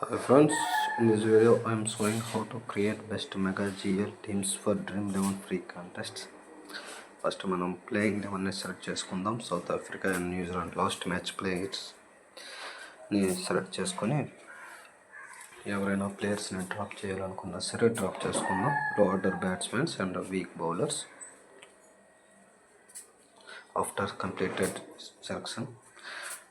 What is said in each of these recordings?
Hi friends, in this video I am showing how to create best mega GL teams for Dream 11 free contests. First మనం playing 11 select చేసుకుందాం. South Africa and New Zealand last match ప్లేయర్స్ని select చేసుకొని ఎవరైనా ప్లేయర్స్ని drop చేయాలనుకున్నా సరే drop చేసుకుందాం. లో order batsmen and weak bowlers. After completed selection,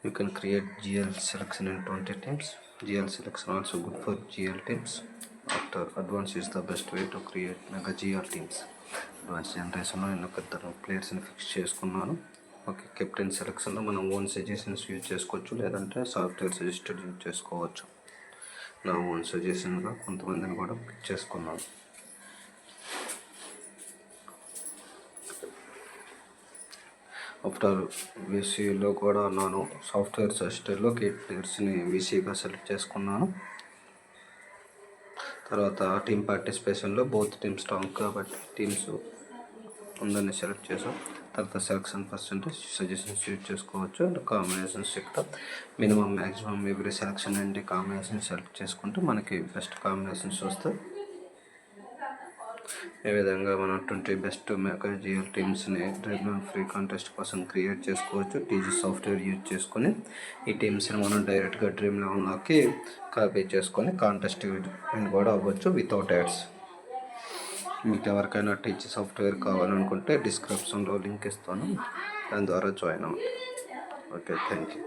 you can create GL selection in 20 teams. GL selection also good for GL teams. After advance is the best way to create mega GL teams. Advance జనరేషన్లో నేను ఒక ఇద్దరు ప్లేయర్స్ని fix చేసుకున్నాను. Okay, captain సెలక్షన్లో మనం own suggestions use చేసుకోవచ్చు, లేదంటే software suggested use చేసుకోవచ్చు. నా ఓన్ సజెషన్గా కొంతమందిని కూడా పిక్ చేసుకున్నాను. ఆఫ్టర్ వీసీలో కూడా నేను సాఫ్ట్వేర్ సజెస్టెడ్లో ప్లేయర్స్ని వీసీగా సెలెక్ట్ చేసుకున్నాను. తర్వాత టీమ్ పార్టిసిపేషన్లో బోత్ టీమ్స్ స్ట్రాంగ్ కాబట్టి టీమ్స్ అందరినీ సెలెక్ట్ చేసాం. తర్వాత సెలక్షన్ పర్సెంటేజ్ సజెషన్స్ యూజ్ చేసుకోవచ్చు. అండ్ కాంబినేషన్స్ ఇక్కడ minimum maximum every selection and combination select చేసుకుంటే మనకి బెస్ట్ కాంబినేషన్స్ వస్తాయి. ఈ విధంగా మనం 20 బెస్ట్ మెగా జిఎల్ టీమ్స్ని డ్రీమ్ ఫ్రీ కాంటెస్ట్ కోసం క్రియేట్ చేసుకోవచ్చు. టీజీ సాఫ్ట్వేర్ యూజ్ చేసుకొని ఈ టీమ్స్ని మనం డైరెక్ట్గా డ్రీమ్ 11లోకి కాపీ చేసుకొని కాంటెస్ట్ కూడా అవ్వచ్చు వితౌట్ యాడ్స్. మీకు ఎవరికైనా టీజీ సాఫ్ట్వేర్ కావాలనుకుంటే డిస్క్రిప్షన్లో లింక్ ఇస్తాను, దాని ద్వారా జాయిన్ అవ్వండి. Okay, thank you.